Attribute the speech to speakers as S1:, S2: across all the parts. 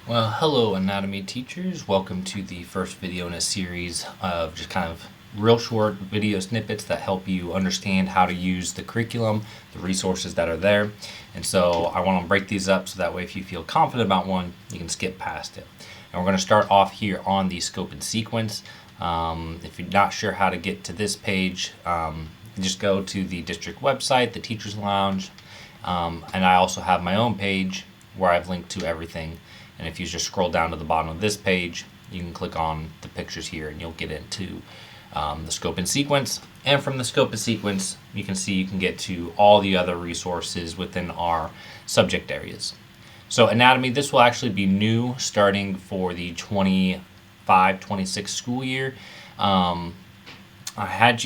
S1: Well, hello anatomy teachers. Welcome to the first video in a series of just kind of real short video snippets that help you understand how to use the curriculum, the resources that are there. And so I want to break these up so that way if you feel confident about one, you can skip past it. And we're going to start off here on the scope and sequence. If you're not sure how to get to this page, just go to the district website, the Teachers Lounge, and I also have my own page where I've linked to everything. And if you just scroll down to the bottom of this page, you can click on the pictures here and you'll get into the scope and sequence. And from the scope and sequence, you can see you can get to all the other resources within our subject areas. So anatomy, this will actually be new starting for the 25-26 school year. I had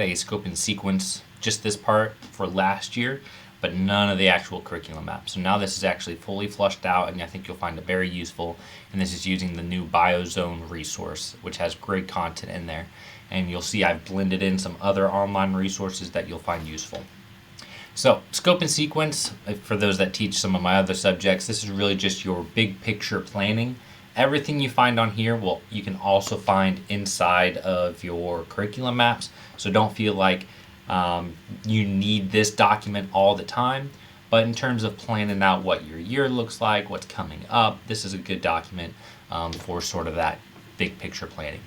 S1: a scope and sequence, just this part for last year, but none of the actual curriculum maps. So now this is actually fully flushed out, and I think you'll find it very useful. And this is using the new BioZone resource, which has great content in there. And you'll see I've blended in some other online resources that you'll find useful. So scope and sequence, for those that teach some of my other subjects, this is really just your big picture planning. Everything you find on here, you can also find inside of your curriculum maps. So don't feel like you need this document all the time, but in terms of planning out what your year looks like, what's coming up, this is a good document for sort of that big picture planning.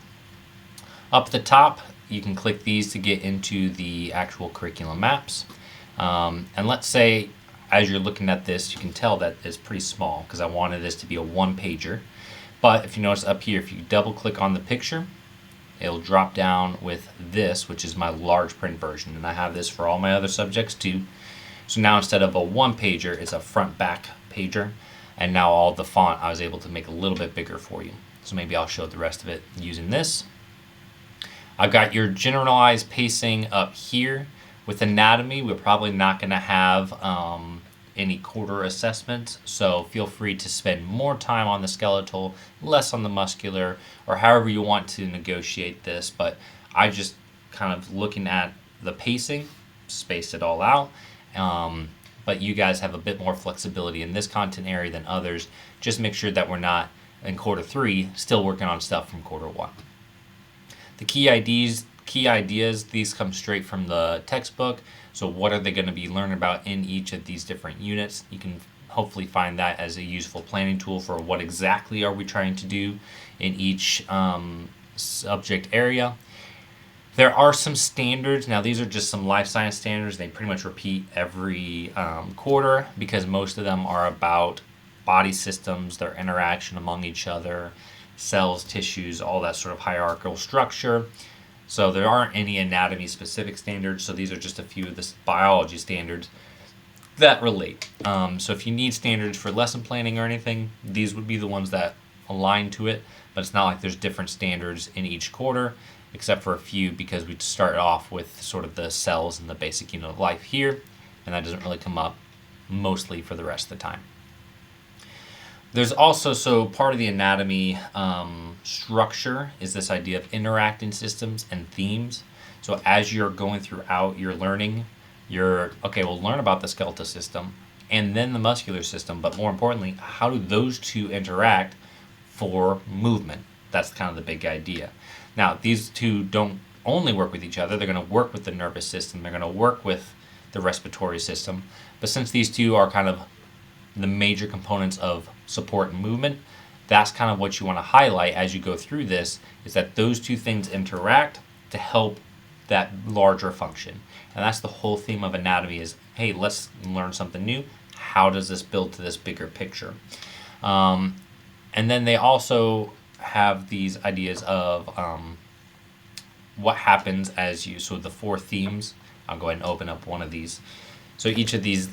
S1: Up at the top, you can click these to get into the actual curriculum maps. And let's say as you're looking at this, you can tell that it's pretty small because I wanted this to be a one-pager. But if you notice up here, if you double click on the picture, it'll drop down with this, which is my large print version. And I have this for all my other subjects too. So now instead of a one pager, it's a front back pager. And now all the font I was able to make a little bit bigger for you. So maybe I'll show the rest of it using this. I've got your generalized pacing up here. With anatomy, we're probably not going to have any quarter assessments, so feel free to spend more time on the skeletal, less on the muscular, or however you want to negotiate this. But I just kind of looking at the pacing, spaced it all out. But you guys have a bit more flexibility in this content area than others. Just make sure that we're not in quarter 3 still working on stuff from quarter 1. The key ideas, these come straight from the textbook. So what are they going to be learning about in each of these different units? You can hopefully find that as a useful planning tool for what exactly are we trying to do in each subject area. There are some standards. Now these are just some life science standards. They pretty much repeat every quarter because most of them are about body systems, their interaction among each other, cells, tissues, all that sort of hierarchical structure. So there aren't any anatomy specific standards, so these are just a few of the biology standards that relate. So if you need standards for lesson planning or anything, these would be the ones that align to it, but it's not like there's different standards in each quarter, except for a few because we start off with sort of the cells and the basic unit of life here, and that doesn't really come up mostly for the rest of the time. There's also, so part of the anatomy structure is this idea of interacting systems and themes. So as you're going throughout your learning, we'll learn about the skeletal system and then the muscular system, but more importantly, how do those two interact for movement? That's kind of the big idea. Now, these two don't only work with each other, they're going to work with the nervous system, they're going to work with the respiratory system, but since these two are kind of the major components of support and movement, that's kind of what you want to highlight as you go through this, is that those two things interact to help that larger function. And that's the whole theme of anatomy is, hey, let's learn something new. How does this build to this bigger picture? And then they also have these ideas of what happens as you, so the 4 themes, I'll go ahead and open up one of these. So each of these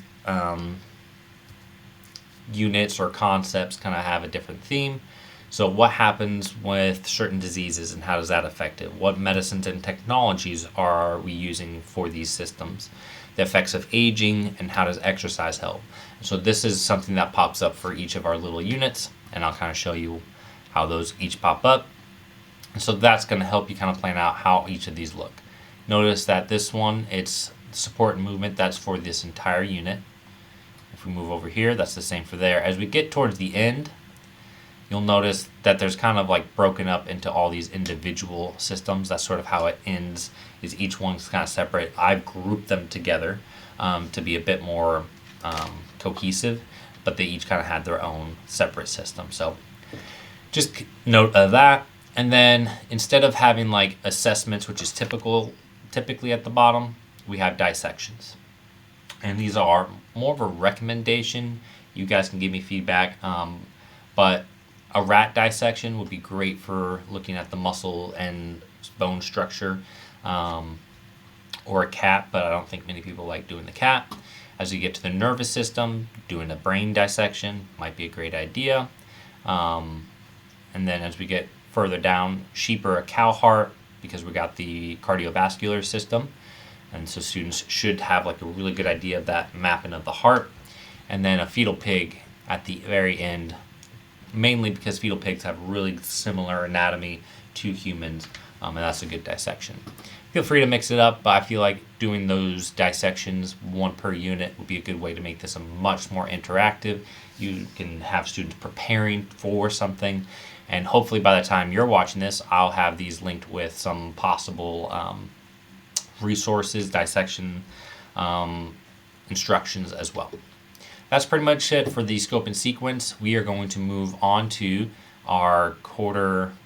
S1: units or concepts kind of have a different theme. So what happens with certain diseases and how does that affect it? What medicines and technologies are we using for these systems? The effects of aging and how does exercise help? So this is something that pops up for each of our little units, and I'll kind of show you how those each pop up. And so that's going to help you kind of plan out how each of these look. Notice that this one, it's support and movement, that's for this entire unit. If we move over here, that's the same for there. As we get towards the end, you'll notice that there's kind of like broken up into all these individual systems. That's sort of how it ends, is each one's kind of separate. I've grouped them together to be a bit more cohesive, but they each kind of had their own separate system. So just note of that. And then instead of having like assessments, which is typically at the bottom, we have dissections. And these are more of a recommendation. You guys can give me feedback, but a rat dissection would be great for looking at the muscle and bone structure, or a cat, but I don't think many people like doing the cat. As you get to the nervous system, doing a brain dissection might be a great idea. And then as we get further down, sheep or a cow heart, because we got the cardiovascular system. And so students should have like a really good idea of that mapping of the heart. And then a fetal pig at the very end, mainly because fetal pigs have really similar anatomy to humans, and that's a good dissection. Feel free to mix it up, but I feel like doing those dissections, one per unit, would be a good way to make this a much more interactive. You can have students preparing for something, and hopefully by the time you're watching this, I'll have these linked with some possible resources, dissection instructions as well. That's pretty much it for the scope and sequence. We are going to move on to our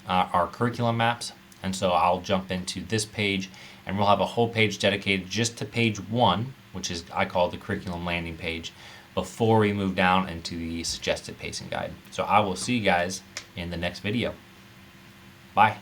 S1: our curriculum maps. And so I'll jump into this page, and we'll have a whole page dedicated just to page 1, which is I call the curriculum landing page, before we move down into the suggested pacing guide. So I will see you guys in the next video. Bye.